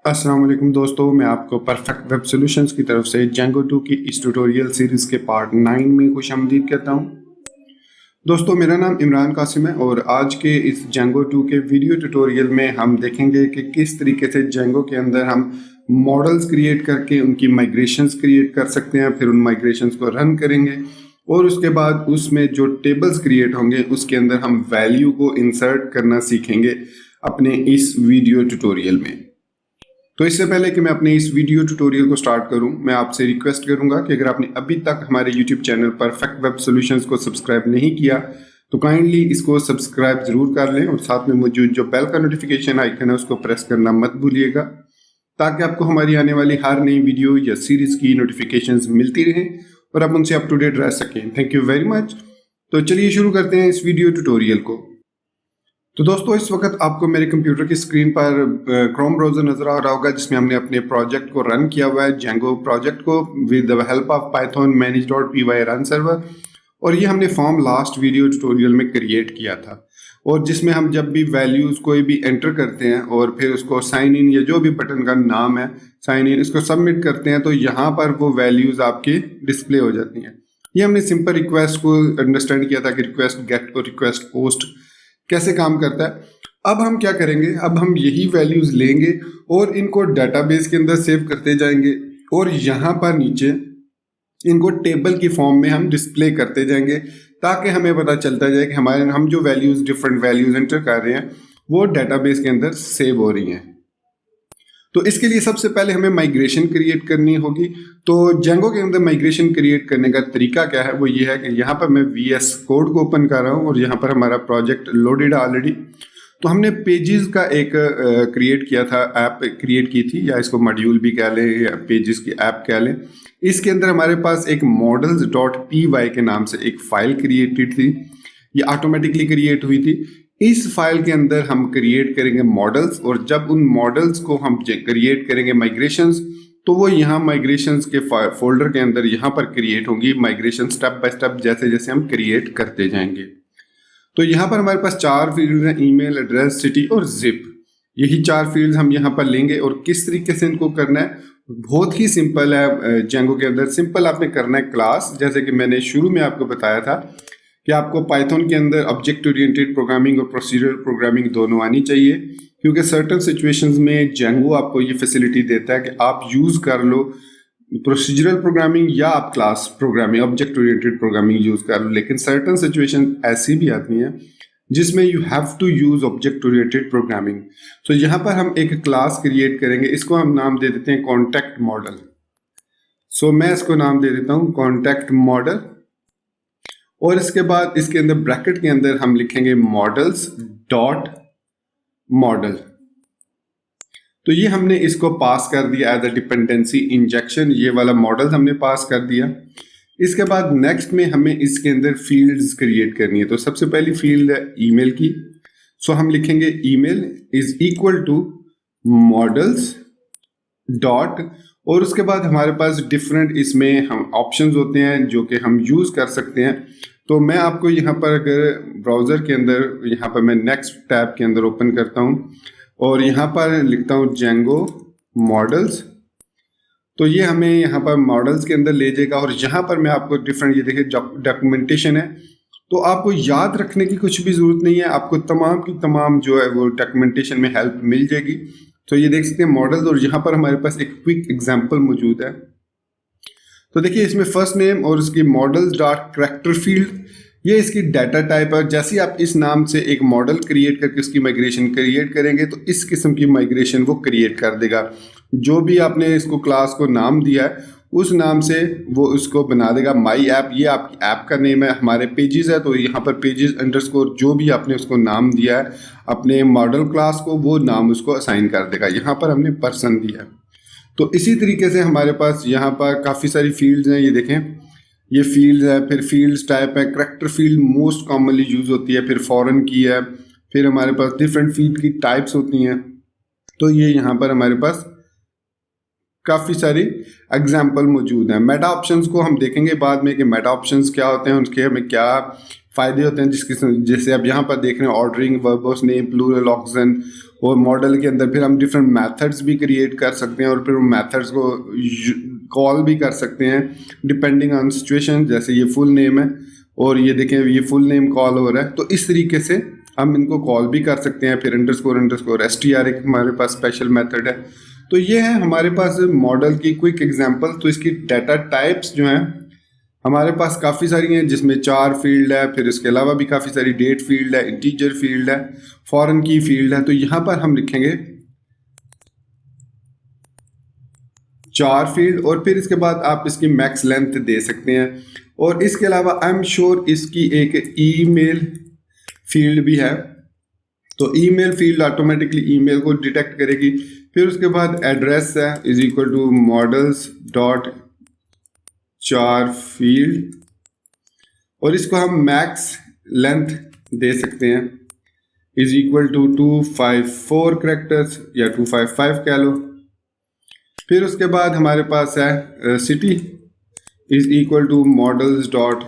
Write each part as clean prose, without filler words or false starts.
अस्सलाम वालेकुम दोस्तों, मैं आपको परफेक्ट वेब सॉल्यूशंस की तरफ से जेंगो 2 की इस ट्यूटोरियल सीरीज के पार्ट 9 में खुशामदीद कहता हूं। दोस्तों, मेरा नाम इमरान कासिम है और आज के इस जेंगो 2 के वीडियो ट्यूटोरियल में हम देखेंगे कि किस तरीके से जेंगो के अंदर हम मॉडल्स क्रिएट करके उनकी माइग्रेशंस क्रिएट कर सकते हैं। फिर उन माइग्रेशंस को रन करेंगे और उसके बाद उसमें जो टेबल्स क्रिएट होंगे उसके अंदर हम वैल्यू को इंसर्ट करना सीखेंगे अपने इस वीडियो ट्यूटोरियल में। तो इससे पहले कि मैं अपने इस वीडियो ट्यूटोरियल को स्टार्ट करूं, मैं आपसे रिक्वेस्ट करूंगा कि अगर आपने अभी तक हमारे YouTube channel perfect web solutions को सब्सक्राइब नहीं किया तो काइंडली इसको सब्सक्राइब जरूर कर लें और साथ में मौजूद जो बेल का नोटिफिकेशन आइकन है उसको प्रेस करना मत भूलिएगा, ताकि आपको हमारी आने वाली हर नई वीडियो या सीरीज की नोटिफिकेशंस मिलती रहें और आप उनसे अप टू डेट रह सकें। Thank you very much. तो चलिए शुरू करते हैं इस वीडियो ट्यूटोरियल को। तो दोस्तों, इस वक्त आपको मेरे कंप्यूटर की स्क्रीन पर क्रोम ब्राउजर नजर आ रहा होगा जिसमें हमने अपने प्रोजेक्ट को रन किया हुआ है, जेंगो प्रोजेक्ट को with the help of Python manage.py run server. और ये हमने फॉर्म लास्ट वीडियो ट्यूटोरियल में क्रिएट किया था और जिसमें हम जब भी वैल्यूज कोई भी एंटर करते हैं और फिर उसको साइन इन या जो भी बटन का नाम है साइन इन इसको सबमिट करते हैं तो यहाँ पर वो वैल्यूज आपके डिस्प्ले हो जाती हैं। ये हमने सिंपल रिक्वेस्ट को अंडरस्टैंड किया था कि रिक्वेस्ट गेट और रिक्वेस्ट पोस्ट कैसे काम करता है। अब हम क्या करेंगे, अब हम यही वैल्यूज लेंगे और इनको डेटाबेस के अंदर सेव करते जाएंगे और यहाँ पर नीचे इनको टेबल की फॉर्म में हम डिस्प्ले करते जाएंगे ताकि हमें पता चलता जाए कि हम जो वैल्यूज डिफरेंट वैल्यूज एंटर कर रहे हैं वो डेटाबेस के अंदर सेव हो रही हैं। तो इसके लिए सबसे पहले हमें माइग्रेशन क्रिएट करनी होगी। तो जेंगो के अंदर माइग्रेशन क्रिएट करने का तरीका क्या है, वो ये है कि यहाँ पर मैं VS कोड को ओपन कर रहा हूँ और यहाँ पर हमारा प्रोजेक्ट लोडेड है ऑलरेडी। तो हमने पेजेस का एक क्रिएट किया था, ऐप क्रिएट की थी, या इसको मॉड्यूल भी कह लें या पेजेस की ऐप कह लें। इसके अंदर हमारे पास एक models.py के नाम से एक फाइल क्रिएटेड थी, ये ऑटोमेटिकली क्रिएट हुई थी। इस फाइल के अंदर हम क्रिएट करेंगे मॉडल्स और जब उन मॉडल्स को हम क्रिएट करेंगे माइग्रेशंस तो वो यहाँ माइग्रेशंस के फोल्डर के अंदर यहाँ पर क्रिएट होंगी माइग्रेशन स्टेप बाय स्टेप जैसे जैसे हम क्रिएट करते जाएंगे। तो यहाँ पर हमारे पास 4 फील्ड हैं, ईमेल, एड्रेस, सिटी और जिप। यही 4 फील्ड हम यहाँ पर लेंगे और किस तरीके से इनको करना है बहुत ही सिंपल है। जेंगो के अंदर सिंपल आपने करना है क्लास, जैसे कि मैंने शुरू में आपको बताया था कि आपको पाइथन के अंदर ऑब्जेक्ट ओरिएंटेड प्रोग्रामिंग और प्रोसीजरल प्रोग्रामिंग दोनों आनी चाहिए, क्योंकि सर्टेन सिचुएशंस में जेंगो आपको ये फैसिलिटी देता है कि आप यूज़ कर लो प्रोसीजरल प्रोग्रामिंग या आप class programming object oriented programming use कर लो। लेकिन सर्टेन सिचुएशन ऐसी भी आती हैं जिसमें you have to use object oriented programming. तो यहाँ पर हम एक क्लास क्रिएट करेंगे, इसको हम नाम दे देते हैं कॉन्टैक्ट मॉडल। सो मैं इसको नाम दे देता हूँ कॉन्टैक्ट मॉडल और इसके बाद इसके अंदर ब्रैकेट के अंदर हम लिखेंगे मॉडल्स डॉट मॉडल। तो ये हमने इसको पास कर दिया एज अ डिपेंडेंसी इंजेक्शन, ये वाला मॉडल हमने पास कर दिया। इसके बाद नेक्स्ट में हमें इसके अंदर फील्ड्स क्रिएट करनी है। तो सबसे पहली फील्ड है ईमेल की। सो हम लिखेंगे email is equal to models dot और उसके बाद हमारे पास डिफरेंट इसमें हम ऑप्शंस होते हैं जो कि हम यूज़ कर सकते हैं। तो मैं आपको यहाँ पर अगर ब्राउज़र के अंदर यहाँ पर मैं नेक्स्ट टैब के अंदर ओपन करता हूँ और यहाँ पर लिखता हूँ जेंगो मॉडल्स, तो ये हमें यहाँ पर मॉडल्स के अंदर ले जाएगा और यहाँ पर मैं आपको डिफरेंट, ये देखिए डॉक्यूमेंटेशन है। तो आपको याद रखने की कुछ भी ज़रूरत नहीं है, आपको तमाम की तमाम जो है वो डॉक्यूमेंटेशन में हेल्प मिल जाएगी। तो ये देख सकते हैं मॉडल्स और यहाँ पर हमारे पास एक क्विक एग्जांपल मौजूद है। तो देखिए इसमें फर्स्ट नेम और इसकी मॉडल्स डॉट कैरेक्टर फील्ड, ये इसकी डाटा टाइप है। जैसे ही आप इस नाम से एक मॉडल क्रिएट करके उसकी माइग्रेशन क्रिएट करेंगे तो इस किस्म की माइग्रेशन वो क्रिएट कर देगा। जो भी आपने इसको क्लास को नाम दिया है उस नाम से वो उसको बना देगा। माई ऐप, ये आपकी ऐप का नेम है, हमारे पेजेस है तो यहाँ पर पेजेस अंडरस्कोर जो भी आपने उसको नाम दिया है अपने मॉडल क्लास को वो नाम उसको असाइन कर देगा। यहाँ पर हमने पर्सन दिया। तो इसी तरीके से हमारे पास यहाँ पर काफ़ी सारी फील्ड्स हैं, ये देखें ये फील्ड्स है, फिर फील्ड्स टाइप है, character field most commonly use होती है, फिर फॉरेन की है, फिर हमारे पास डिफरेंट फील्ड की टाइप्स होती हैं। तो ये यहाँ पर हमारे पास काफ़ी सारी एग्जाम्पल मौजूद हैं। मेटा ऑप्शंस को हम देखेंगे बाद में कि मेटा ऑप्शंस क्या होते हैं, उसके हमें क्या फ़ायदे होते हैं, जैसे आप यहाँ पर देख रहे हैं ऑर्डरिंग, वर्बोस नेम, प्लूरल, ऑक्सन, और मॉडल के अंदर फिर हम डिफरेंट मेथड्स भी क्रिएट कर सकते हैं और फिर उन मेथड्स को कॉल भी कर सकते हैं डिपेंडिंग ऑन सिचुएशन। जैसे ये फुल नेम है और ये देखें ये फुल नेम कॉल हो रहा है, तो इस तरीके से हम इनको कॉल भी कर सकते हैं। फिर अंडरस्कोर str एक हमारे पास स्पेशल मेथड है। तो ये है हमारे पास मॉडल की क्विक एग्जांपल। तो इसकी डाटा टाइप्स जो हैं हमारे पास काफ़ी सारी हैं, जिसमें 4 फील्ड है, फिर इसके अलावा भी काफ़ी सारी डेट फील्ड है, इंटीजर फील्ड है, फॉरेन की फील्ड है। तो यहाँ पर हम लिखेंगे 4 फील्ड और फिर इसके बाद आप इसकी मैक्स लेंथ दे सकते हैं। और इसके अलावा आई एम श्योर इसकी एक ईमेल फील्ड भी है, तो ईमेल फील्ड ऑटोमेटिकली ईमेल को डिटेक्ट करेगी। फिर उसके बाद एड्रेस है is equal to models dot 4 field और इसको हम मैक्स लेंथ दे सकते हैं इज इक्वल टू 254 कैरेक्टर्स या 255 कह लो। फिर उसके बाद हमारे पास है city is equal to models dot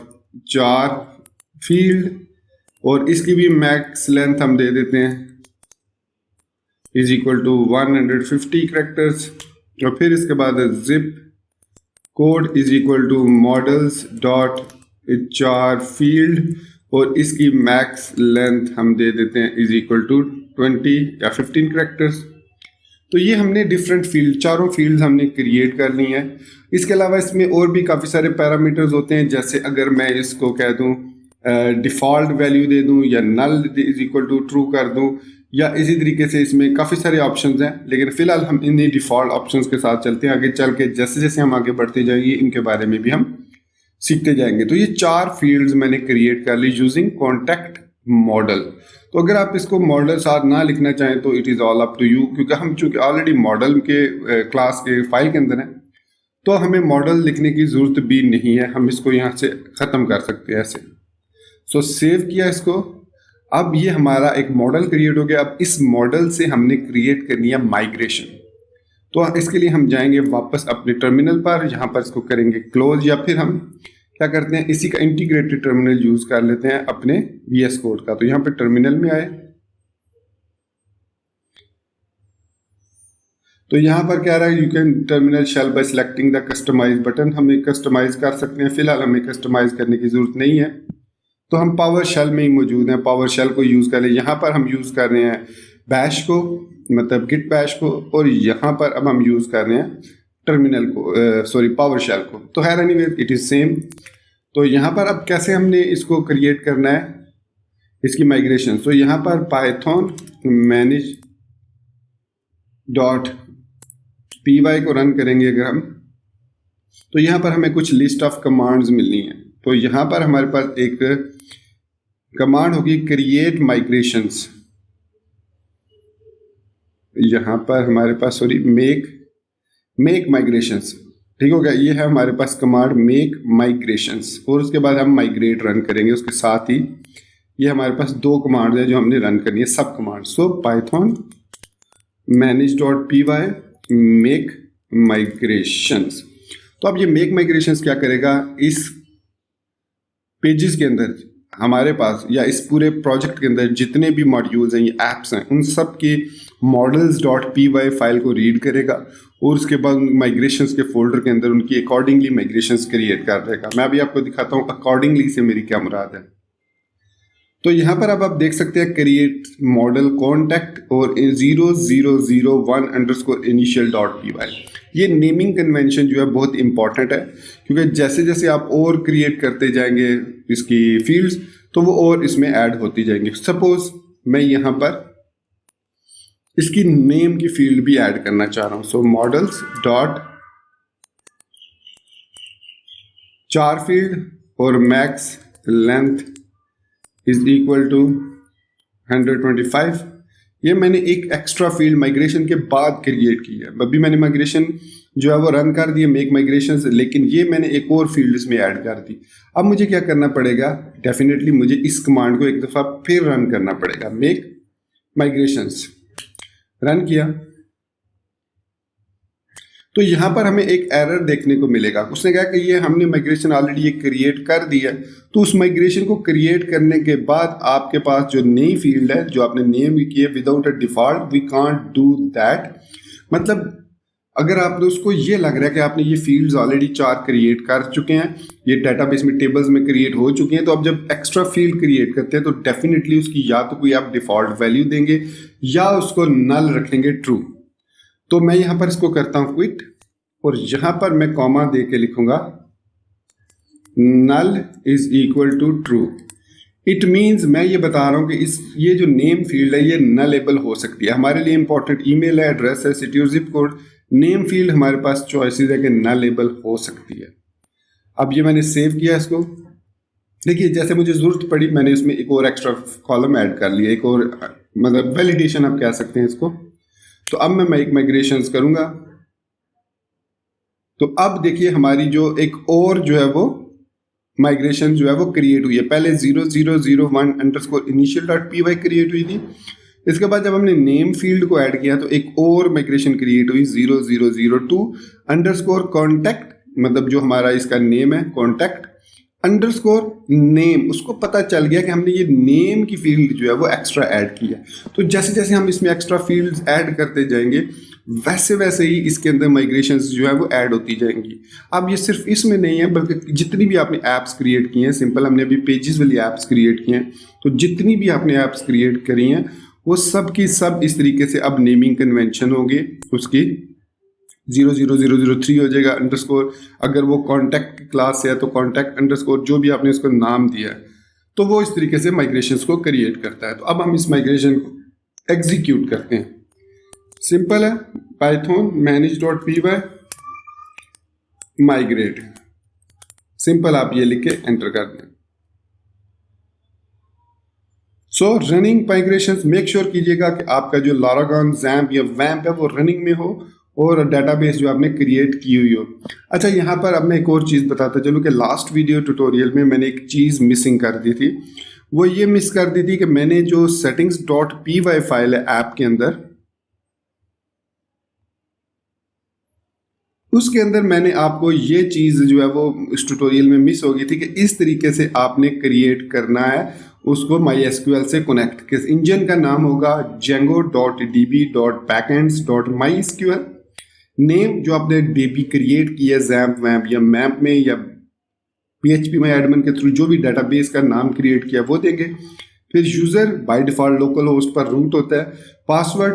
4 field और इसकी भी मैक्स लेंथ हम दे देते हैं इज इक्वल टू 150 कैरेक्टर्स। और फिर इसके बाद zip code is equal to models dot 4 field और इसकी मैक्स लेंथ हम दे देते हैं इज इक्वल टू 20 या 15 कैरेक्टर्स। तो ये हमने डिफरेंट फील्ड, चारों फील्ड हमने क्रिएट कर ली हैं। इसके अलावा इसमें और भी काफ़ी सारे पैरामीटर्स होते हैं, जैसे अगर मैं इसको कह दूं डिफ़ॉल्ट वैल्यू दे दूं या null is equal to true कर दूं, या इसी तरीके से इसमें काफ़ी सारे ऑप्शंस हैं। लेकिन फ़िलहाल हम इन्हीं डिफ़ॉल्ट ऑप्शंस के साथ चलते हैं। आगे चल के जैसे जैसे हम आगे बढ़ते जाएंगे इनके बारे में भी हम सीखते जाएंगे। तो ये 4 फील्ड्स मैंने क्रिएट कर ली यूजिंग कॉन्टैक्ट मॉडल। तो अगर आप इसको मॉडल साथ ना लिखना चाहें तो it is all up to you, क्योंकि हम चूँकि ऑलरेडी मॉडल के क्लास के फाइल के अंदर हैं तो हमें मॉडल लिखने की ज़रूरत भी नहीं है, हम इसको यहाँ से ख़त्म कर सकते हैं ऐसे। सो सेव किया इसको। अब ये हमारा एक मॉडल क्रिएट हो गया। अब इस मॉडल से हमने क्रिएट करनी है माइग्रेशन। तो इसके लिए हम जाएंगे वापस अपने टर्मिनल पर, यहाँ पर इसको करेंगे क्लोज, या फिर हम क्या करते हैं इसी का इंटीग्रेटेड टर्मिनल यूज कर लेते हैं अपने VS कोड का। तो यहाँ पे टर्मिनल में आए तो यहाँ पर क्या रहा है, you can terminal shell by selecting the customise button. हमें कस्टमाइज कर सकते हैं, फिलहाल हमें कस्टमाइज करने की जरूरत नहीं है, तो हम पावर शेल में ही मौजूद हैं, पावर शेल को यूज कर लें। यहाँ पर हम यूज कर रहे हैं बैश को, मतलब गिट बैश को, और यहाँ पर अब हम यूज कर रहे हैं टर्मिनल को, सॉरी पावर शेल को। तो है एनीवे इट इज सेम। तो यहाँ पर अब कैसे हमने इसको क्रिएट करना है इसकी माइग्रेशन। तो यहाँ पर पाइथन मैनेज डॉट py को रन करेंगे अगर हम, तो यहाँ पर हमें कुछ लिस्ट ऑफ कमांड्स मिलनी है। तो यहाँ पर हमारे पास एक कमांड होगी क्रिएट माइग्रेशंस। यहाँ पर हमारे पास सॉरी मेक माइग्रेशंस, ठीक हो गया। ये है हमारे पास कमांड मेक माइग्रेशंस, और उसके बाद हम माइग्रेट रन करेंगे। उसके साथ ही ये हमारे पास 2 कमांड है जो हमने रन करनी है, सब कमांड। सो Python manage dot py make migrations. तो अब ये मेक माइग्रेशंस क्या करेगा, इस पेजेस के अंदर हमारे पास या इस पूरे प्रोजेक्ट के अंदर जितने भी मॉड्यूल्स हैं, ये एप्स हैं, उन सब की मॉडल्स डॉट py फाइल को रीड करेगा और उसके बाद माइग्रेशंस के फोल्डर के अंदर उनकी अकॉर्डिंगली माइग्रेशंस क्रिएट कर देगा। मैं अभी आपको दिखाता हूँ अकॉर्डिंगली से मेरी क्या मुराद है। तो यहाँ पर अब आप देख सकते हैं क्रिएट मॉडल कॉन्टैक्ट और 0001 अंडरस्कोर इनिशियल डॉट py। ये नेमिंग कन्वेंशन जो है बहुत इंपॉर्टेंट है, क्योंकि जैसे जैसे आप और क्रिएट करते जाएंगे इसकी फील्ड्स तो वो और इसमें ऐड होती जाएंगी। सपोज मैं यहाँ पर इसकी नेम की फील्ड भी ऐड करना चाह रहा हूँ। सो मॉडल्स डॉट 4 फील्ड और max length is equal to 125। ये मैंने एक एक्स्ट्रा फील्ड माइग्रेशन के बाद क्रिएट की है। अभी मैंने माइग्रेशन जो है वो रन कर दिए मेक माइग्रेशन, लेकिन ये मैंने एक और फील्ड इसमें ऐड कर दी। अब मुझे क्या करना पड़ेगा, डेफिनेटली मुझे इस कमांड को एक दफ़ा फिर रन करना पड़ेगा। मेक माइग्रेशंस रन किया तो यहाँ पर हमें एक एरर देखने को मिलेगा। उसने कहा कि ये हमने माइग्रेशन ऑलरेडी ये क्रिएट कर दिया है, तो उस माइग्रेशन को क्रिएट करने के बाद आपके पास जो नई फील्ड है जो आपने नेम की है without a default we can't do that. मतलब अगर आपने उसको ये लग रहा है कि आपने ये फील्ड्स ऑलरेडी 4 क्रिएट कर चुके हैं, ये डेटाबेस में टेबल्स में क्रिएट हो चुके हैं, तो अब जब एक्स्ट्रा फील्ड क्रिएट करते हैं तो डेफिनेटली उसकी या तो कोई आप डिफॉल्ट वैल्यू देंगे या उसको नल रखेंगे ट्रू। तो मैं यहाँ पर इसको करता हूँ क्विट और यहाँ पर मैं कॉमा दे के लिखूंगा null is equal to true. It means मैं ये बता रहा हूँ कि ये जो नेम फील्ड है ये नलेबल हो सकती है। हमारे लिए इंपॉर्टेंट ईमेल है, एड्रेस है, सिटी और जिप कोड। नेम फील्ड हमारे पास चॉइसेस है कि नलेबल हो सकती है। अब ये मैंने सेव किया इसको। देखिए जैसे मुझे जरूरत पड़ी मैंने इसमें एक और एक्स्ट्रा कॉलम ऐड कर लिया, एक और मतलब वैलिडेशन आप कह सकते हैं इसको। तो अब मैं एक माइग्रेशन करूंगा, तो अब देखिए हमारी जो एक और जो है वो माइग्रेशन जो है वो क्रिएट हुई है। पहले 0001_initial.py क्रिएट हुई थी। इसके बाद जब हमने नेम फील्ड को ऐड किया तो एक और माइग्रेशन क्रिएट हुई 0002_contact, मतलब जो हमारा इसका नेम है कॉन्टैक्ट अंडरस्कोर नेम। उसको पता चल गया कि हमने ये नेम की फील्ड जो है वो एक्स्ट्रा ऐड की है। तो जैसे जैसे हम इसमें एक्स्ट्रा फील्ड्स ऐड करते जाएंगे वैसे वैसे ही इसके अंदर माइग्रेशंस जो है वो ऐड होती जाएंगी। अब ये सिर्फ इसमें नहीं है बल्कि जितनी भी आपने ऐप्स क्रिएट की हैं, सिंपल हमने अभी पेजेस वाली ऐप्स क्रिएट की हैं, तो जितनी भी आपने ऐप्स क्रिएट करी हैं वो सब की सब इस तरीके से अब नेमिंग कन्वेंशन होंगे। उसकी 00003 हो जाएगा अंडरस्कोर। अगर वो कॉन्टैक्ट क्लास है तो कॉन्टैक्ट अंडरस्कोर जो भी आपने उसको नाम दिया है, तो वो इस तरीके से माइग्रेशंस को क्रिएट करता है। तो अब हम इस माइग्रेशन को एग्जीक्यूट करते हैं। सिंपल है, पाइथन manage.py माइग्रेट, सिंपल आप ये लिख के एंटर कर दें। सो रनिंग माइग्रेशंस मेक श्योर कीजिएगा कि आपका जो लारागॉन, जैम्प या वैम्प है वो रनिंग में हो और डेटाबेस जो आपने क्रिएट की हुई हो। अच्छा यहाँ पर अब मैं एक और चीज़ बताता चलूँ कि लास्ट वीडियो ट्यूटोरियल में मैंने एक चीज़ मिसिंग कर दी थी। वो ये मिस कर दी थी कि मैंने जो settings.py फाइल है ऐप के अंदर, उसके अंदर मैंने आपको ये चीज़ जो है वो इस ट्यूटोरियल में मिस हो गई थी कि इस तरीके से आपने क्रिएट करना है उसको MySQL से कनेक्ट। किस इंजन का नाम होगा django.db.backends.mysql। नेम जो आपने DB क्रिएट किया जैम्प वैम्प या मैप में या phpMyAdmin के थ्रू जो भी डेटाबेस का नाम क्रिएट किया वो देंगे। फिर user by default local host पर रूट होता है, पासवर्ड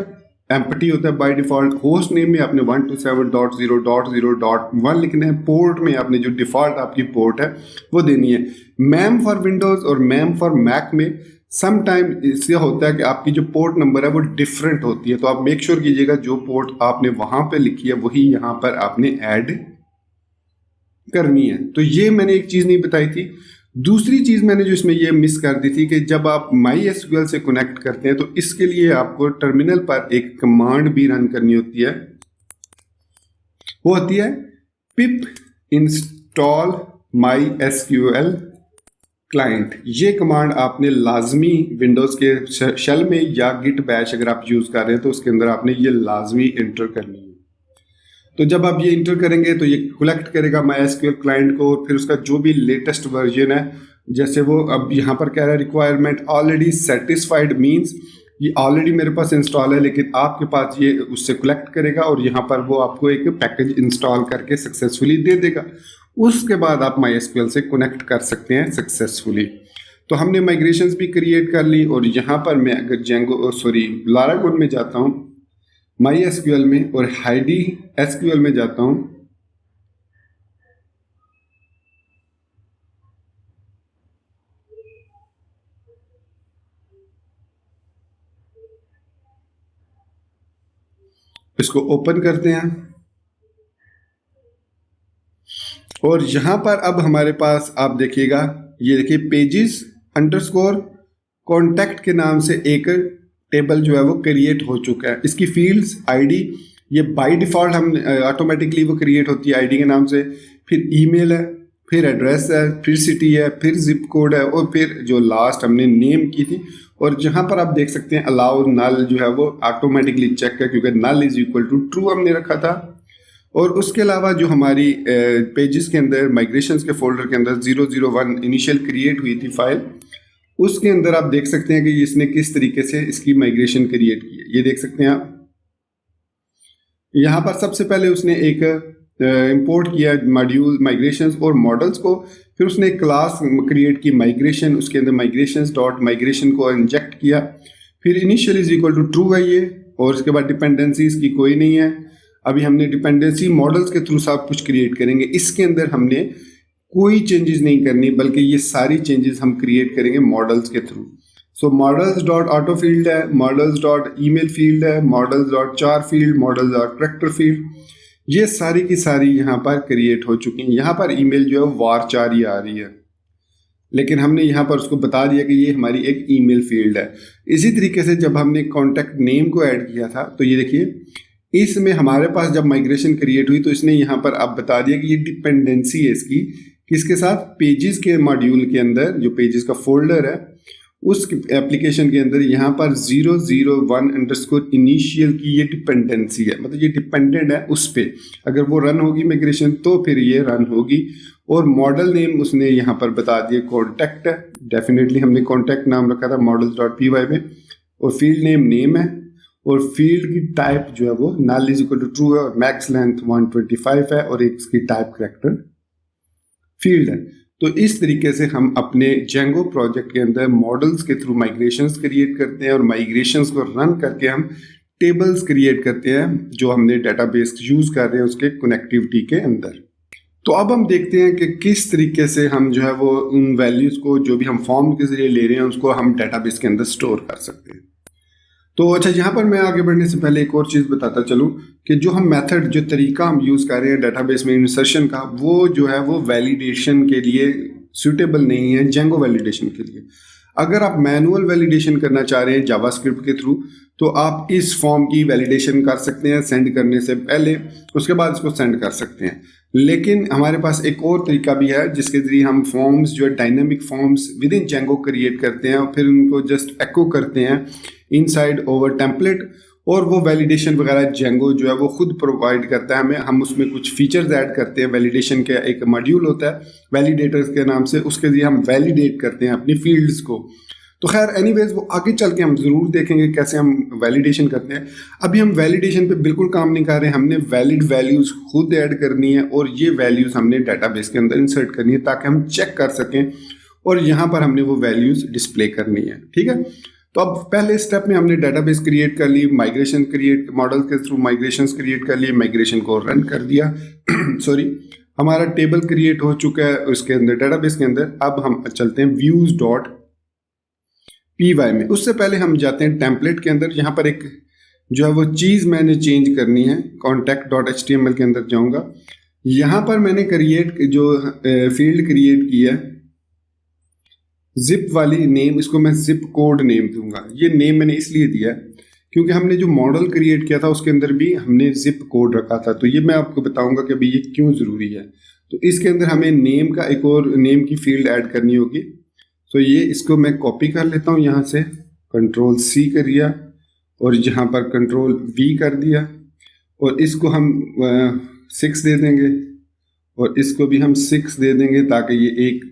एम्प्टी होता है बाय डिफ़ॉल्ट, होस्ट नेम में आपने 127.0.0.1 लिखना है, पोर्ट में आपने जो डिफ़ॉल्ट आपकी पोर्ट है वो देनी है। मैम फॉर विंडोज़ और मैम फॉर मैक में सम टाइम इससे होता है कि आपकी जो पोर्ट नंबर है वो डिफरेंट होती है, तो आप मेक श्योर कीजिएगा जो पोर्ट आपने वहाँ पे लिखी है वही यहाँ पर आपने ऐड करनी है। तो ये मैंने एक चीज़ नहीं बताई थी। दूसरी चीज़ मैंने जो इसमें ये मिस कर दी थी कि जब आप MySQL से कनेक्ट करते हैं तो इसके लिए आपको टर्मिनल पर एक कमांड भी रन करनी होती है, वो होती है pip install MySQL क्लाइंट। ये कमांड आपने लाजमी विंडोज़ के शेल में या गिट बैश अगर आप यूज़ कर रहे हैं तो उसके अंदर आपने ये लाजमी इंटर करनी है। तो जब आप ये इंटर करेंगे तो ये कलेक्ट करेगा MySQL क्लाइंट को, फिर उसका जो भी लेटेस्ट वर्जन है, जैसे वो अब यहाँ पर कह रहा है रिक्वायरमेंट ऑलरेडी सेटिस्फाइड, मीन्स ये ऑलरेडी मेरे पास इंस्टॉल है लेकिन आपके पास ये उससे कलेक्ट करेगा और यहाँ पर वो आपको एक पैकेज इंस्टॉल करके सक्सेसफुली दे देगा। उसके बाद आप MySQL से कनेक्ट कर सकते हैं सक्सेसफुली। तो हमने माइग्रेशंस भी क्रिएट कर ली और यहाँ पर मैं अगर लारागोन में जाता हूँ MySQL में और हाइडी SQL में जाता हूँ, इसको ओपन करते हैं और यहाँ पर अब हमारे पास आप देखिएगा ये देखिए पेजेस अंडरस्कोर कॉन्टैक्ट के नाम से एक टेबल जो है वो क्रिएट हो चुका है। इसकी फील्ड्स आईडी ये बाय डिफ़ॉल्ट हम ऑटोमेटिकली वो क्रिएट होती है आईडी के नाम से, फिर ईमेल है, फिर एड्रेस है, फिर सिटी है, फिर जिप कोड है और फिर जो लास्ट हमने नेम की थी। और जहाँ पर आप देख सकते हैं अलाउ नल जो है वो ऑटोमेटिकली चेक है क्योंकि null is equal to true हमने रखा था। और उसके अलावा जो हमारी पेजेस के अंदर माइग्रेशंस के फोल्डर के अंदर 001 इनिशियल क्रिएट हुई थी फाइल, उसके अंदर आप देख सकते हैं कि इसने किस तरीके से इसकी माइग्रेशन क्रिएट की है। ये देख सकते हैं आप, यहाँ पर सबसे पहले उसने एक इंपोर्ट किया मॉड्यूल माइग्रेशंस और मॉडल्स को, फिर उसने एक क्लास क्रिएट की माइग्रेशन, उसके अंदर माइग्रेशंस डॉट माइग्रेशन को इंजेक्ट किया, फिर initial is equal to true है ये, और उसके बाद डिपेंडेंसीज की कोई नहीं है। अभी हमने डिपेंडेंसी मॉडल्स के थ्रू सब कुछ क्रिएट करेंगे, इसके अंदर हमने कोई चेंजेस नहीं करनी, बल्कि ये सारी चेंजेस हम क्रिएट करेंगे मॉडल्स के थ्रू। सो मॉडल्स डॉट ऑटो फील्ड है, मॉडल्स डॉट ईमेल फील्ड है, मॉडल्स डॉट चार field, models dot character field, ये सारी की सारी यहाँ पर क्रिएट हो चुकी हैं। यहाँ पर ईमेल जो है वार4 ही आ रही है, लेकिन हमने यहाँ पर उसको बता दिया कि ये हमारी एक ईमेल फील्ड है। इसी तरीके से जब हमने कॉन्टैक्ट नेम को ऐड किया था, तो ये देखिए इसमें हमारे पास जब माइग्रेशन क्रिएट हुई तो इसने यहाँ पर अब बता दिया कि ये डिपेंडेंसी है इसकी किसके साथ, पेजेस के मॉड्यूल के अंदर, जो पेजेस का फोल्डर है उस एप्लीकेशन के अंदर यहाँ पर 001 अंडरस्कोर इनिशियल की ये डिपेंडेंसी है, मतलब ये डिपेंडेंट है उस पर। अगर वो रन होगी माइग्रेशन तो फिर ये रन होगी। और मॉडल नेम उसने यहाँ पर बता दिया कॉन्टैक्ट है, डेफिनेटली हमने कॉन्टैक्ट नाम रखा था मॉडल्स डॉट पी वाई में, और फील्ड नेम नेम है, और फील्ड की टाइप जो है वो null is equal to true है, और मैक्स लेंथ 125 है, और एक इसकी टाइप कैरेक्टर फील्ड है। तो इस तरीके से हम अपने जेंगो प्रोजेक्ट के अंदर मॉडल्स के थ्रू माइग्रेशंस क्रिएट करते हैं, और माइग्रेशंस को रन करके हम टेबल्स क्रिएट करते हैं जो हमने डेटाबेस यूज कर रहे हैं उसके कनेक्टिविटी के अंदर। तो अब हम देखते हैं कि किस तरीके से हम जो है वो उन वैल्यूज को जो भी हम फॉर्म के जरिए ले रहे हैं उसको हम डेटाबेस के अंदर स्टोर कर सकते हैं। तो अच्छा, यहाँ पर मैं आगे बढ़ने से पहले एक और चीज़ बताता चलूँ कि जो हम मेथड, जो तरीका हम यूज़ कर रहे हैं डेटाबेस में इंसर्शन का, वो जो है वो वैलिडेशन के लिए सूटेबल नहीं है, जेंगो वैलिडेशन के लिए। अगर आप मैनुअल वैलिडेशन करना चाह रहे हैं जावास्क्रिप्ट के थ्रू, तो आप इस फॉर्म की वैलिडेशन कर सकते हैं सेंड करने से पहले, उसके बाद इसको सेंड कर सकते हैं। लेकिन हमारे पास एक और तरीका भी है जिसके जरिए हम फॉर्म्स जो है dynamic forms with in Django create करते हैं और फिर उनको जस्ट एको करते हैं इनसाइड ओवर टेम्पलेट, और वो वैलिडेशन वगैरह जेंगो जो है वो खुद प्रोवाइड करता है हमें। हम उसमें कुछ फीचर्स ऐड करते हैं, वैलिडेशन का एक मॉड्यूल होता है वैलिडेटर्स के नाम से, उसके जरिए हम वैलिडेट करते हैं अपनी फील्ड्स को। तो खैर एनीवेज वो आगे चल के हम ज़रूर देखेंगे कैसे हम वैलिडेशन करते हैं। अभी हम वैलिडेशन पे बिल्कुल काम नहीं कर रहे, हमने वैलिड वैल्यूज़ खुद ऐड करनी है, और ये वैल्यूज़ हमने डाटाबेस के अंदर इंसर्ट करनी है ताकि हम चेक कर सकें, और यहाँ पर हमने वो वैल्यूज़ डिस्प्ले करनी है। ठीक है, तो अब पहले स्टेप में हमने डेटाबेस क्रिएट कर ली, माइग्रेशन क्रिएट, मॉडल के थ्रू माइग्रेशंस क्रिएट कर लिए, माइग्रेशन को रन कर दिया सॉरी, हमारा टेबल क्रिएट हो चुका है उसके अंदर डेटाबेस के अंदर। अब हम चलते हैं व्यूज डॉट पी वाई में। उससे पहले हम जाते हैं टेम्पलेट के अंदर। यहाँ पर एक जो है वो चीज़ मैंने चेंज करनी है, कॉन्टैक्ट डॉट HTML के अंदर जाऊँगा। यहाँ पर मैंने क्रिएट जो फील्ड क्रिएट की है जिप वाली नेम, इसको मैं जिप कोड नेम दूंगा। ये नेम मैंने इसलिए दिया है क्योंकि हमने जो मॉडल क्रिएट किया था उसके अंदर भी हमने जिप कोड रखा था, तो ये मैं आपको बताऊंगा कि अभी ये क्यों ज़रूरी है। तो इसके अंदर हमें नेम का एक और नेम की फील्ड ऐड करनी होगी। तो ये इसको मैं कॉपी कर लेता हूँ, यहाँ से कंट्रोल C कर दिया और यहाँ पर कंट्रोल V कर दिया, और इसको हम 6 दे देंगे और इसको भी हम 6 दे देंगे ताकि ये एक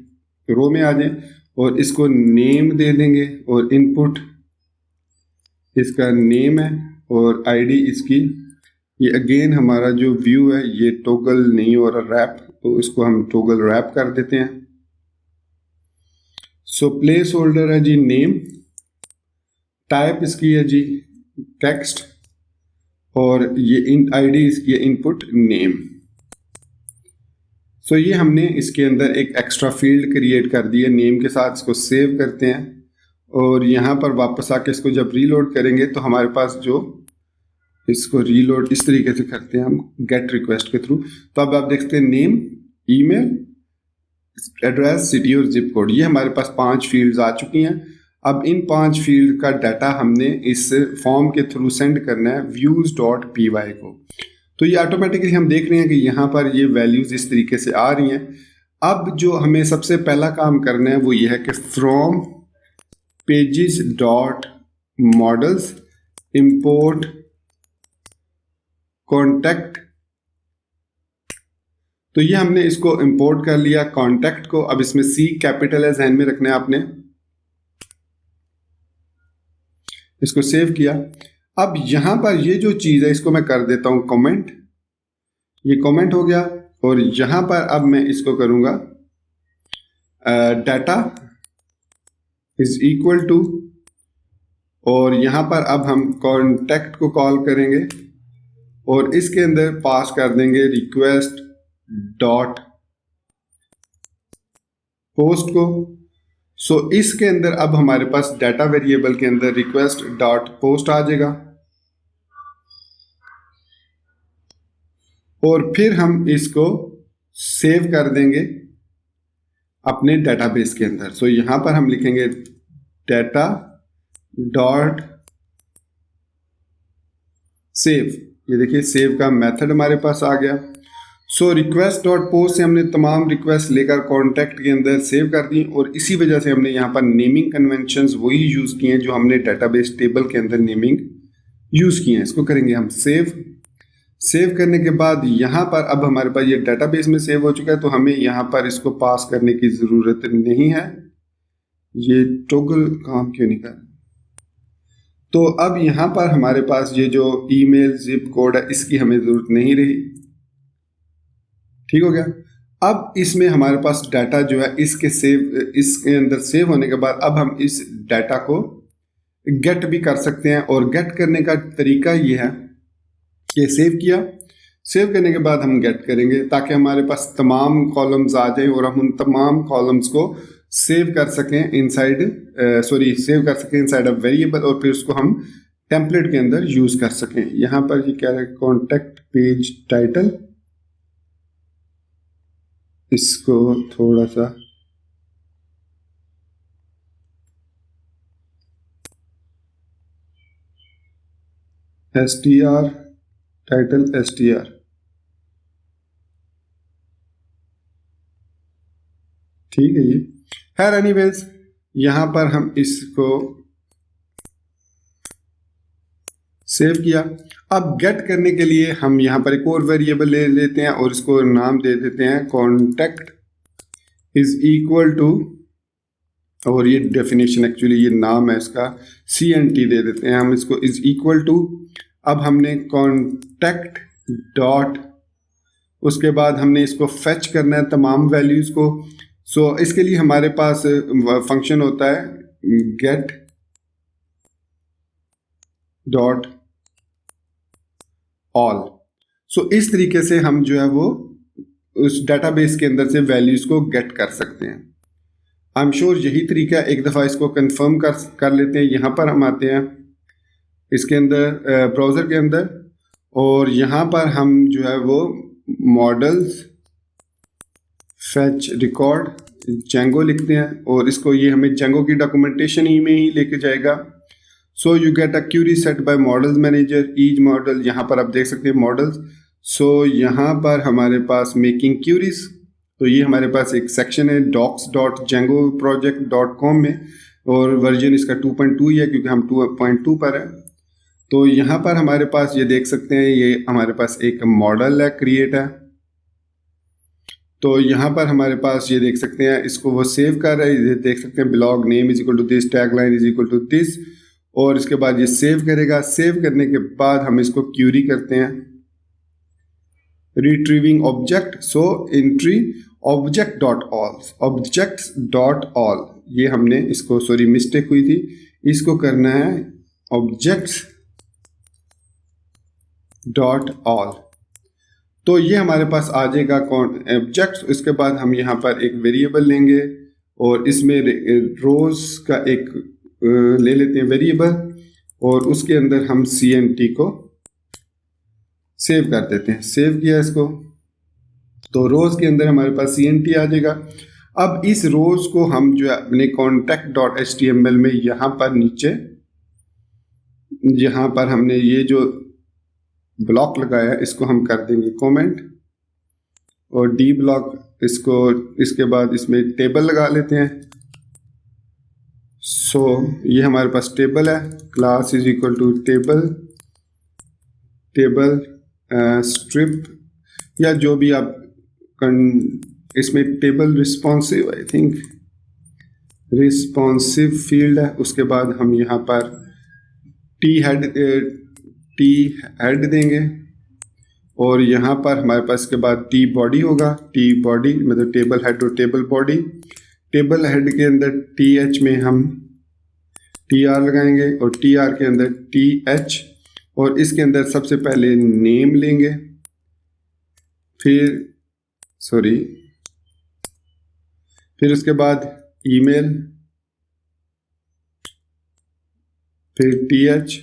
रो में आ जाए, और इसको नेम दे देंगे और इनपुट इसका नेम है और आईडी इसकी। ये अगेन हमारा जो व्यू है ये टॉगल नहीं हो रहा रैप, तो इसको हम टॉगल रैप कर देते हैं। सो प्लेस होल्डर है जी नेम, टाइप इसकी है जी टेक्स्ट, और ये आईडी इसकी है इनपुट नेम। सो ये हमने इसके अंदर एक एक्स्ट्रा फील्ड क्रिएट कर दी है नेम के साथ। इसको सेव करते हैं और यहाँ पर वापस आके इसको जब रीलोड करेंगे तो हमारे पास जो इसको रीलोड इस तरीके से करते हैं हम गेट रिक्वेस्ट के थ्रू। तो अब आप देखते हैं नेम, ईमेल, एड्रेस, सिटी और जिप कोड, ये हमारे पास 5 फील्ड्स आ चुकी हैं। अब इन 5 फील्ड का डाटा हमने इस फॉर्म के थ्रू सेंड करना है व्यूज डॉट पी वाई को। तो ये ऑटोमेटिकली हम देख रहे हैं कि यहाँ पर ये वैल्यूज इस तरीके से आ रही हैं। अब जो हमें सबसे पहला काम करना है वो ये है कि from pages dot models import contact तो ये हमने इसको इंपोर्ट कर लिया कॉन्टैक्ट को। अब इसमें सी कैपिटल है, ध्यान में रखना है आपने। इसको सेव किया। अब यहां पर ये जो चीज है इसको मैं कर देता हूं कमेंट। ये कमेंट हो गया और यहां पर अब मैं इसको करूंगा डाटा इज इक्वल टू, और यहां पर अब हम कॉन्टैक्ट को कॉल करेंगे और इसके अंदर पास कर देंगे रिक्वेस्ट डॉट पोस्ट को। सो इसके अंदर अब हमारे पास डाटा वेरिएबल के अंदर रिक्वेस्ट डॉट पोस्ट आ जाएगा और फिर हम इसको सेव कर देंगे अपने डेटाबेस के अंदर। सो यहां पर हम लिखेंगे डाटा डॉट सेव। ये देखिए सेव का मेथड हमारे पास आ गया। सो रिक्वेस्ट डॉट पोस्ट से हमने तमाम रिक्वेस्ट लेकर कॉन्टैक्ट के अंदर सेव कर दी और इसी वजह से हमने यहाँ पर नेमिंग कन्वेंशंस वही यूज किए हैं जो हमने डेटाबेस टेबल के अंदर नेमिंग यूज किए हैं। इसको करेंगे हम सेव करने के बाद यहाँ पर अब हमारे पास ये डेटाबेस में सेव हो चुका है, तो हमें यहाँ पर इसको पास करने की जरूरत नहीं है। ये टॉगल काम क्यों नहीं कर, तो अब यहाँ पर हमारे पास ये जो ईमेल जिप कोड है इसकी हमें जरूरत नहीं रही। ठीक हो गया। अब इसमें हमारे पास डाटा जो है इसके अंदर सेव होने के बाद अब हम इस डाटा को गेट भी कर सकते हैं। और गेट करने का तरीका ये है कि सेव करने के बाद हम गेट करेंगे ताकि हमारे पास तमाम कॉलम्स आ जाएं और हम उन तमाम कॉलम्स को सेव कर सकें इनसाइड अ वेरिएबल और फिर उसको हम टेम्पलेट के अंदर यूज कर सकें। यहां पर ये क्या है, कॉन्टैक्ट पेज टाइटल, इसको थोड़ा सा str टाइटल str, ठीक है। ये खैर एनीवेज यहां पर हम इसको सेव किया। अब गेट करने के लिए हम यहां पर एक और वेरिएबल ले लेते हैं और इसको नाम दे देते हैं कॉन्टैक्ट इज इक्वल टू, और ये डेफिनेशन एक्चुअली ये नाम है इसका, CNT दे देते हैं हम इसको, इज इक्वल टू। अब हमने कॉन्टैक्ट डॉट, उसके बाद हमने इसको फेच करना है तमाम वैल्यूज को। सो इसके लिए हमारे पास फंक्शन होता है गेट डॉट ऑल। सो इस तरीके से हम जो है वो उस डेटाबेस के अंदर से वैल्यूज को गेट कर सकते हैं। आई एम श्योर यही तरीका है। एक दफ़ा इसको कंफर्म कर लेते हैं। यहाँ पर हम आते हैं इसके अंदर ब्राउज़र के अंदर और यहाँ पर हम जो है वो मॉडल्स फेच रिकॉर्ड जेंगो लिखते हैं और इसको ये हमें जेंगो की डॉक्यूमेंटेशन ही में ही लेके जाएगा। So you get a query set by models manager each model, यहाँ पर आप देख सकते हैं मॉडल्स। सो यहाँ पर हमारे पास मेकिंग क्यूरीज, तो ये हमारे पास एक सेक्शन है docs.djangoproject.com में और वर्जन इसका 2.2 ही है क्योंकि हम 2.2 पर है। तो यहाँ पर हमारे पास ये देख सकते हैं ये हमारे पास एक मॉडल है क्रिएट है। तो यहाँ पर हमारे पास ये देख सकते हैं इसको वो सेव कर रहा है। ये देख सकते हैं blog name is equal to this, tag line is equal to this, और इसके बाद ये सेव करेगा। सेव करने के बाद हम इसको क्यूरी करते हैं retrieving object. So entry object.all, ये हमने इसको सॉरी मिस्टेक हुई थी, इसको करना है objects.all। तो ये हमारे पास आ जाएगा ऑब्जेक्ट्स। इसके बाद हम यहाँ पर एक वेरिएबल लेंगे और इसमें रोज का एक ले लेते हैं वेरिएबल और उसके अंदर हम CNT को सेव कर देते हैं। सेव किया इसको तो रोज के अंदर हमारे पास CNT आ जाएगा। अब इस रोज को हम जो है अपने contact.html में यहाँ पर नीचे, यहाँ पर हमने ये जो ब्लॉक लगाया है इसको हम कर देंगे कमेंट और डी ब्लॉक इसको, इसके बाद इसमें टेबल लगा लेते हैं। सो ये हमारे पास टेबल है, class is equal to table strip या जो भी आप इसमें table responsive, I think responsive field है। उसके बाद हम यहाँ पर टी हेड देंगे और यहाँ पर हमारे पास के बाद टी बॉडी होगा। टी बॉडी मतलब टेबल हेड और टेबल बॉडी। टेबल हेड के अंदर टी एच में हम टी आर लगाएंगे और टी आर के अंदर टी एच, और इसके अंदर सबसे पहले नेम लेंगे, फिर उसके बाद ईमेल, फिर टी एच।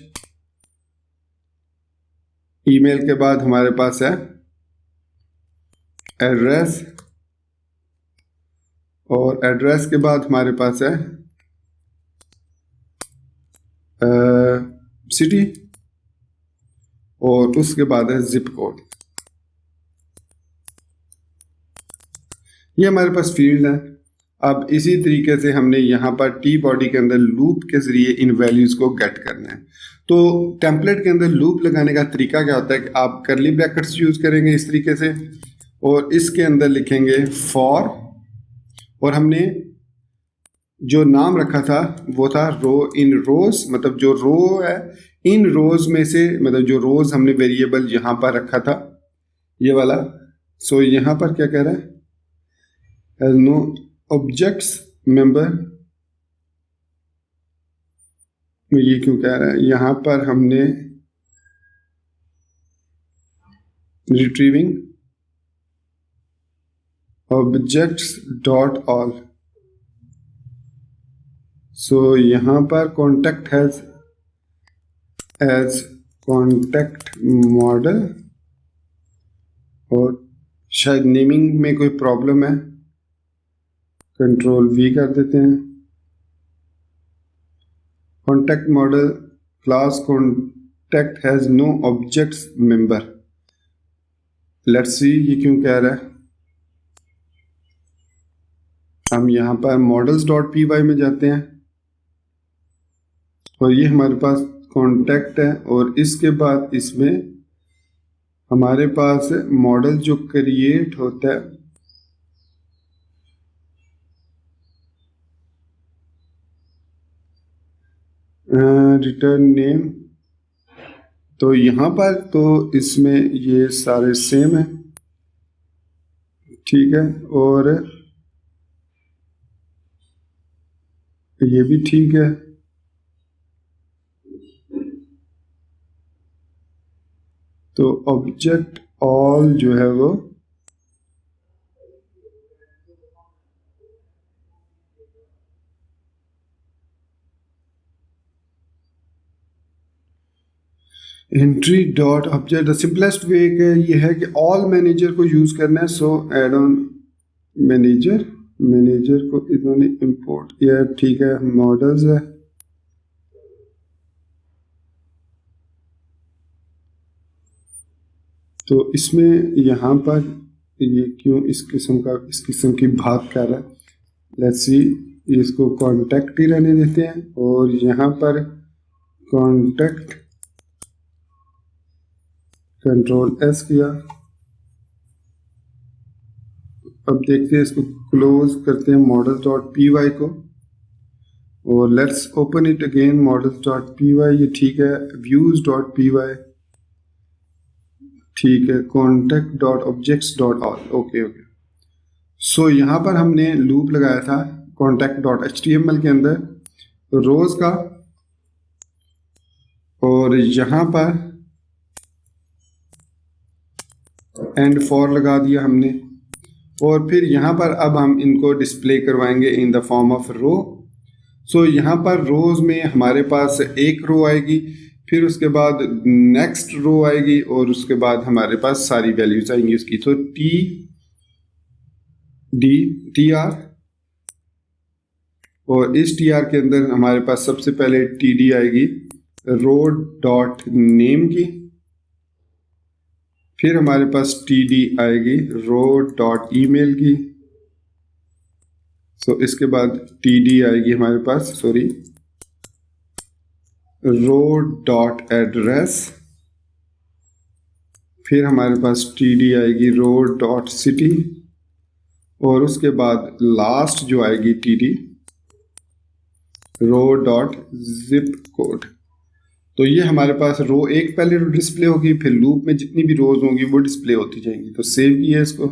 ईमेल के बाद हमारे पास है एड्रेस, और एड्रेस के बाद हमारे पास है सिटी, और उसके बाद है जिप कोड। ये हमारे पास फील्ड है। अब इसी तरीके से हमने यहाँ पर टी बॉडी के अंदर लूप के जरिए इन वैल्यूज को गेट करना है। तो टेम्पलेट के अंदर लूप लगाने का तरीका क्या होता है कि आप करली ब्रैकेट्स यूज करेंगे इस तरीके से, और इसके अंदर लिखेंगे फॉर, और हमने जो नाम रखा था वो था रो इन रोज, मतलब जो रो है इन रोज में से, मतलब जो रोज हमने वेरिएबल यहाँ पर रखा था ये वाला। सो यहाँ पर क्या कह रहा है, हैज नो ऑब्जेक्ट्स मेंबर। ये क्यों कह रहा है, यहाँ पर हमने retrieving objects dot all. So यहाँ पर contact has as contact model, और शायद नेमिंग में कोई प्रॉब्लम है, कंट्रोल वी कर देते हैं। Contact model class contact has no objects member. Let's see ये क्यों कह रहा है। हम यहाँ पर मॉडल्स डॉट पी वाई में जाते हैं, और ये हमारे पास कॉन्टेक्ट है, और इसके बाद इसमें हमारे पास मॉडल जो क्रिएट होता है रिटर्न नेम। तो यहाँ पर तो इसमें ये सारे सेम है, ठीक है, और ये भी ठीक है। तो ऑब्जेक्ट ऑल जो है वो entry dot object, the simplest way ये है कि ऑल मैनेजर को यूज करना है। सो एड ऑन मैनेजर को इन्होंने इंपोर्ट किया, ठीक है, मॉडल्स है। तो इसमें यहाँ पर ये क्यों इस किस्म की बात कर रहा है, लेट्स सी, इसको कॉन्टेक्ट ही रहने देते हैं, और यहाँ पर कॉन्टेक्ट कंट्रोल एस किया। अब देखते हैं, इसको क्लोज करते हैं मॉडल्स डॉट पी वाई को, और let's open it again models dot P Y. ये ठीक है, व्यूज डॉट पी वाई ठीक है, contact dot objects dot all, okay okay. So यहाँ पर हमने लूप लगाया था contact dot H T M L के अंदर रोज का, और यहाँ पर एंड फॉर लगा दिया हमने, और फिर यहाँ पर अब हम इनको डिस्प्ले करवाएंगे इन द फॉर्म ऑफ रो। सो यहाँ पर रोज में हमारे पास एक रो आएगी, फिर उसके बाद नेक्स्ट रो आएगी, और उसके बाद हमारे पास सारी वैल्यूज आएंगी उसकी। तो टी आर, और इस टी आर के अंदर हमारे पास सबसे पहले टी डी आएगी रो डॉट नेम की, फिर हमारे पास टी डी आएगी रो डॉट ईमेल की। सो इसके बाद टी डी आएगी हमारे पास, सॉरी, रो डॉट एड्रेस, फिर हमारे पास TD आएगी रो डॉट सिटी, और उसके बाद लास्ट जो आएगी TD रो डॉट जिप कोड। तो ये हमारे पास रो एक पहले डिस्प्ले होगी, फिर लूप में जितनी भी रोज होंगी वो डिस्प्ले होती जाएंगी। तो सेव किया, इसको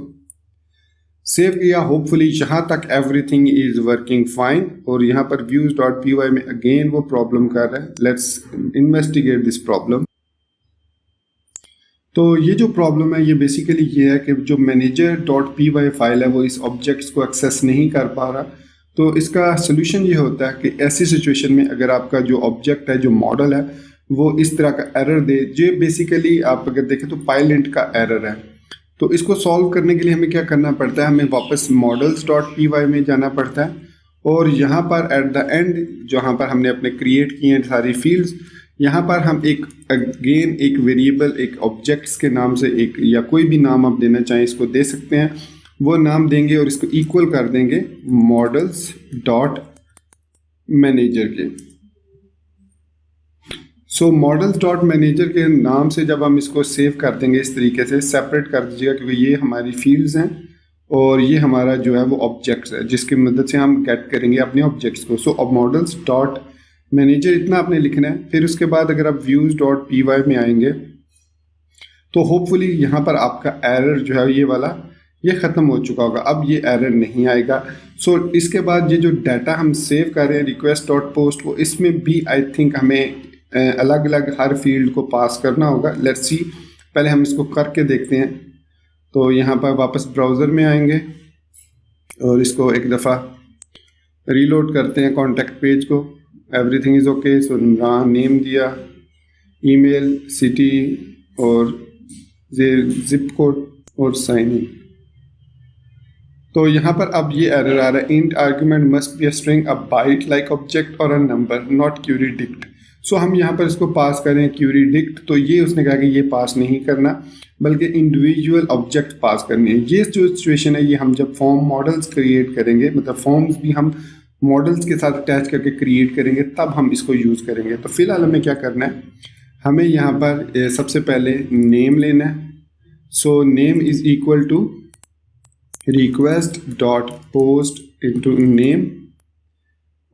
सेव किया। होपफुली यहाँ तक एवरीथिंग इज वर्किंग फाइन, और यहाँ पर व्यूज डॉट py में अगेन वो प्रॉब्लम कर रहा है। Let's investigate this problem. तो ये जो प्रॉब्लम है ये बेसिकली ये है कि जो मैनेजर डॉट py फाइल है वो इस ऑब्जेक्ट्स को एक्सेस नहीं कर पा रहा। तो इसका सोल्यूशन ये होता है कि ऐसी सिचुएशन में अगर आपका जो ऑब्जेक्ट है, जो मॉडल है, वो इस तरह का एरर दे, जो बेसिकली आप अगर देखें तो पायलट का एरर है। तो इसको सॉल्व करने के लिए हमें क्या करना पड़ता है, हमें वापस मॉडल्स डॉट py में जाना पड़ता है, और यहाँ पर एट द एंड जहाँ पर हमने अपने क्रिएट किए हैं सारी फील्ड्स, यहाँ पर हम एक अगेन एक वेरिएबल, एक ऑब्जेक्ट्स के नाम से एक या कोई भी नाम आप देना चाहें इसको दे सकते हैं, वो नाम देंगे और इसको इक्वल कर देंगे मॉडल्स डॉट मैनेजर के। सो मॉडल्स डॉट मैनेजर के नाम से जब हम इसको सेव कर देंगे, इस तरीके से सेपरेट कर दीजिएगा, क्योंकि ये हमारी फील्ड्स हैं और ये हमारा जो है वो ऑब्जेक्ट्स है जिसकी मदद से हम गेट करेंगे अपने ऑब्जेक्ट्स को। सो अब मॉडल्स डॉट मैनेजर इतना आपने लिखना है। फिर उसके बाद अगर आप व्यूज डॉट py में आएंगे तो होपफुली यहाँ पर आपका एरर जो है ये वाला ये ख़त्म हो चुका होगा, अब ये एरर नहीं आएगा। सो इसके बाद ये जो डाटा हम सेव कर रहे हैं रिक्वेस्ट डॉट पोस्ट को, इसमें भी आई थिंक हमें अलग अलग हर फील्ड को पास करना होगा। लेट्स सी, पहले हम इसको करके देखते हैं। तो यहाँ पर वापस ब्राउज़र में आएंगे और इसको एक दफ़ा रीलोड करते हैं कॉन्टैक्ट पेज को। Everything is okay. So name दिया, ईमेल, सिटी और जिप कोड और साइन इन। तो यहाँ पर अब ये एरर आ रहा है, int argument must be a string a byte like object और a number not query dict. So हम यहाँ पर इसको पास करें क्यूरी डिक्ट, तो ये उसने कहा कि ये पास नहीं करना बल्कि इंडिविजुअल ऑब्जेक्ट पास करनी है। ये जो सिचुएशन है ये हम जब फॉर्म मॉडल्स क्रिएट करेंगे, मतलब फॉर्म्स भी हम मॉडल्स के साथ अटैच करके क्रिएट करेंगे, तब हम इसको यूज़ करेंगे। तो फिलहाल हमें क्या करना है, हमें यहाँ पर सबसे पहले नेम लेना है। So name is equal to request dot post into name,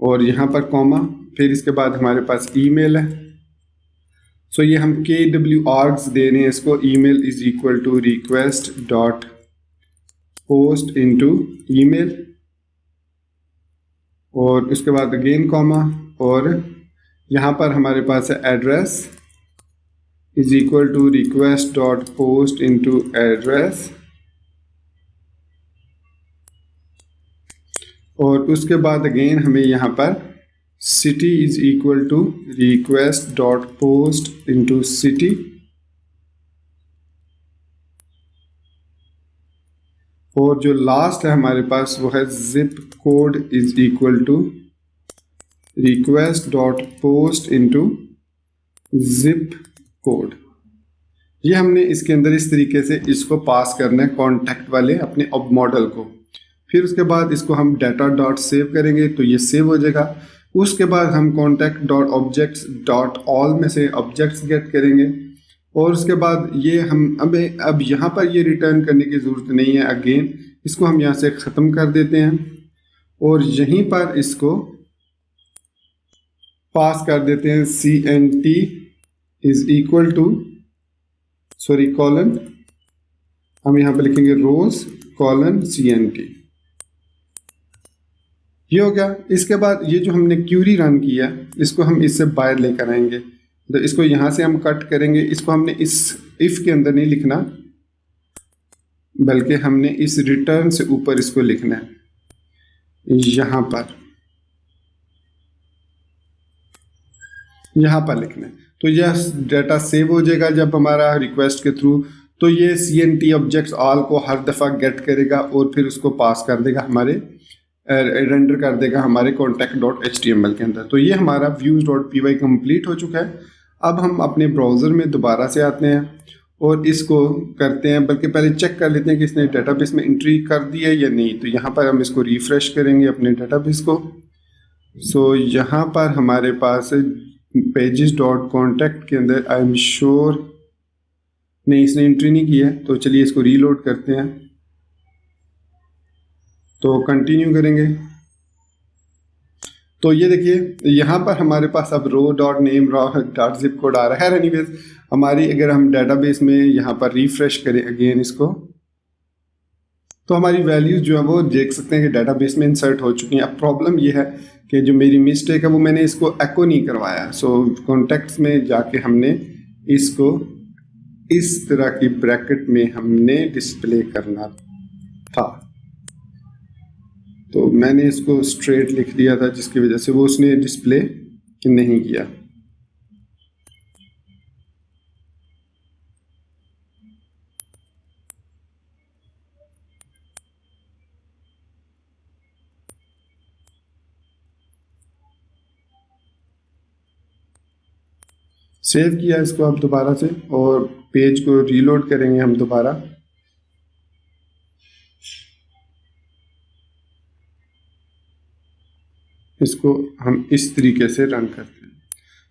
और यहाँ पर कॉमा, फिर इसके बाद हमारे पास ईमेल है। सो ये हम KW आर्ग्स दे रहे हैं इसको। Email is equal to request dot post into email, और उसके बाद अगेन कॉमा, और यहाँ पर हमारे पास है address is equal to request dot post into address, और उसके बाद अगेन हमें यहाँ पर city is equal to request dot post into city, और जो लास्ट है हमारे पास वो है zip code is equal to request dot post into zip code. ये हमने इसके अंदर इस तरीके से इसको पास करना है कॉन्टैक्ट वाले अपने अब मॉडल को। फिर उसके बाद इसको हम डाटा डॉट सेव करेंगे तो ये सेव हो जाएगा। उसके बाद हम contact dot objects dot all में से ऑब्जेक्ट्स गेट करेंगे, और उसके बाद ये हम अब यहाँ पर ये रिटर्न करने की ज़रूरत नहीं है। अगेन इसको हम यहाँ से ख़त्म कर देते हैं और यहीं पर इसको पास कर देते हैं CNT is equal to colon, हम यहाँ पर लिखेंगे रोज कॉलन CNT। ये हो गया। इसके बाद ये जो हमने क्यूरी रन किया इसको हम इससे बाहर लेकर आएंगे, तो इसको यहाँ से हम कट करेंगे। इसको हमने इस इफ के अंदर नहीं लिखना बल्कि हमने इस रिटर्न से ऊपर इसको लिखना है, यहाँ पर लिखना है। तो यह डाटा सेव हो जाएगा जब हमारा रिक्वेस्ट के थ्रू, तो ये CNT ऑब्जेक्ट्स ऑल को हर दफ़ा गेट करेगा और फिर उसको पास कर देगा हमारे रेंडर कर देगा हमारे contact.html के अंदर। तो ये हमारा views.py कंप्लीट हो चुका है। अब हम अपने ब्राउज़र में दोबारा से आते हैं और इसको करते हैं, बल्कि पहले चेक कर लेते हैं कि इसने डेटाबेस में एंट्री कर दी है या नहीं। तो यहाँ पर हम इसको रिफ़्रेश करेंगे अपने डेटाबेस को। सो यहाँ पर हमारे पास pages.contact के अंदर आई एम श्योर नहीं, इसने एंट्री नहीं की है, तो चलिए इसको रीलोड करते हैं। तो कंटिन्यू करेंगे तो ये देखिए यहाँ पर हमारे पास अब row dot name dot zip code आ रहा है। एनीवेज हमारी अगर हम डेटाबेस में यहाँ पर रिफ्रेश करें अगेन इसको, तो हमारी वैल्यूज जो है वो देख सकते हैं कि डेटाबेस में इंसर्ट हो चुकी हैं। अब प्रॉब्लम ये है कि जो मेरी मिस्टेक है वो मैंने इसको एको नहीं करवाया। सो कॉन्टेक्ट्स में जाके हमने इसको इस तरह की ब्रैकेट में हमने डिस्प्ले करना था, तो मैंने इसको स्ट्रेट लिख दिया था जिसकी वजह से वो उसने डिस्प्ले नहीं किया। सेव किया इसको अब दोबारा से और पेज को रीलोड करेंगे हम दोबारा। इसको हम इस तरीके से रन करते हैं।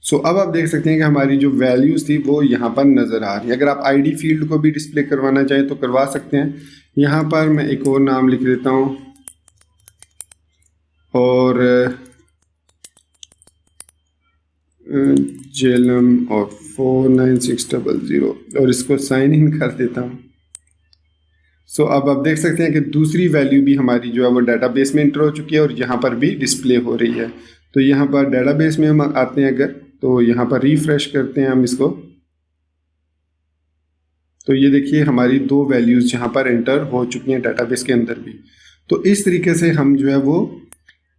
सो अब आप देख सकते हैं कि हमारी जो वैल्यूज थी वो यहाँ पर नज़र आ रही है। अगर आप आईडी फील्ड को भी डिस्प्ले करवाना चाहें तो करवा सकते हैं। यहाँ पर मैं एक और नाम लिख देता हूँ और जेलम और 49600 और इसको साइन इन कर देता हूँ। सो अब आप देख सकते हैं कि दूसरी वैल्यू भी हमारी जो है वो डेटाबेस में इंटर हो चुकी है और यहाँ पर भी डिस्प्ले हो रही है। तो यहाँ पर डेटाबेस में हम आते हैं अगर, तो यहाँ पर रिफ्रेश करते हैं हम इसको, तो ये देखिए हमारी दो वैल्यूज यहाँ पर एंटर हो चुकी हैं डेटाबेस के अंदर भी। तो इस तरीके से हम जो है वो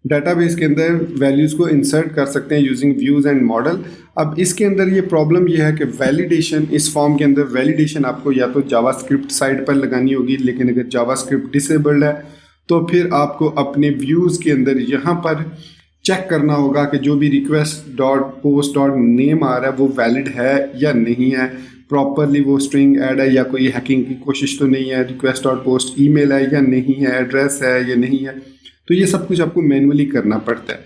डेटाबेस के अंदर वैल्यूज को इंसर्ट कर सकते हैं यूजिंग व्यूज एंड मॉडल। अब इसके अंदर ये प्रॉब्लम ये है कि वैलिडेशन, इस फॉर्म के अंदर वैलिडेशन आपको या तो जावास्क्रिप्ट साइड पर लगानी होगी, लेकिन अगर जावास्क्रिप्ट डिसेबल्ड है तो फिर आपको अपने व्यूज के अंदर यहाँ पर चेक करना होगा कि जो भी request dot post dot name आ रहा है वो वैलिड है या नहीं है, प्रॉपरली वो स्ट्रिंग ऐड है या कोई हैकिंग की कोशिश तो नहीं है, रिक्वेस्ट डॉट पोस्ट ईमेल है या नहीं है, एड्रेस है या नहीं है। तो ये सब कुछ आपको मैनुअली करना पड़ता है।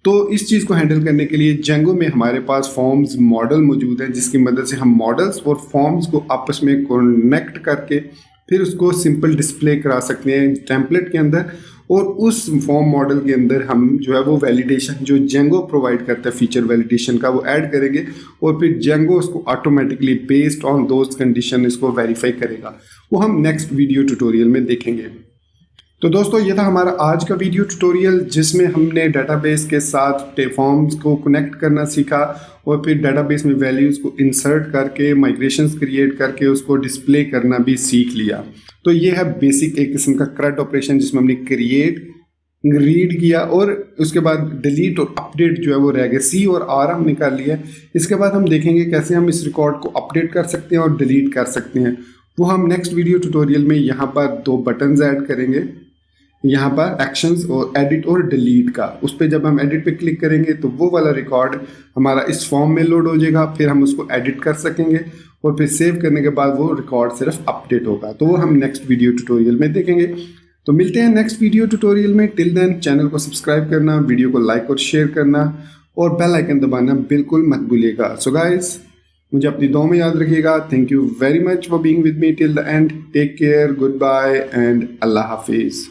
तो इस चीज़ को हैंडल करने के लिए जेंगो में हमारे पास फॉर्म्स मॉडल मौजूद है, जिसकी मदद से हम मॉडल्स और फॉर्म्स को आपस में कनेक्ट करके फिर उसको सिंपल डिस्प्ले करा सकते हैं टेम्पलेट के अंदर। और उस फॉर्म मॉडल के अंदर हम जो है वो वैलिडेशन जो जेंगो प्रोवाइड करता है फीचर वैलिडेशन का वो ऐड करेंगे और फिर जेंगो उसको automatically based on those condition इसको वेरीफाई करेगा। वो हम नेक्स्ट वीडियो ट्यूटोरियल में देखेंगे। तो दोस्तों ये था हमारा आज का वीडियो ट्यूटोरियल, जिसमें हमने डेटाबेस के साथ फॉर्म्स को कनेक्ट करना सीखा और फिर डेटाबेस में वैल्यूज़ को इंसर्ट करके माइग्रेशंस क्रिएट करके उसको डिस्प्ले करना भी सीख लिया। तो ये है बेसिक एक किस्म का CRUD ऑपरेशन, जिसमें हमने क्रिएट, रीड किया और उसके बाद डिलीट और अपडेट जो है वो रह गए। C और R हम निकाल लिया। इसके बाद हम देखेंगे कैसे हम इस रिकॉर्ड को अपडेट कर सकते हैं और डिलीट कर सकते हैं। वो हम नेक्स्ट वीडियो ट्यूटोरियल में यहाँ पर दो बटन्स ऐड करेंगे, यहाँ पर एक्शंस और एडिट और डिलीट का। उस पर जब हम एडिट पे क्लिक करेंगे तो वो वाला रिकॉर्ड हमारा इस फॉर्म में लोड हो जाएगा, फिर हम उसको एडिट कर सकेंगे और फिर सेव करने के बाद वो रिकॉर्ड सिर्फ अपडेट होगा। तो वो हम नेक्स्ट वीडियो ट्यूटोरियल में देखेंगे। तो मिलते हैं नेक्स्ट वीडियो ट्यूटोरियल में। टिल देन चैनल को सब्सक्राइब करना, वीडियो को लाइक और शेयर करना और बेल आइकन दबाना बिल्कुल मत भूलिएगा। सो गाइस, मुझे अपनी दुआ में याद रखिएगा। Thank you very much for being with me till the end. Take care, good bye एंड अल्लाह हाफिज़।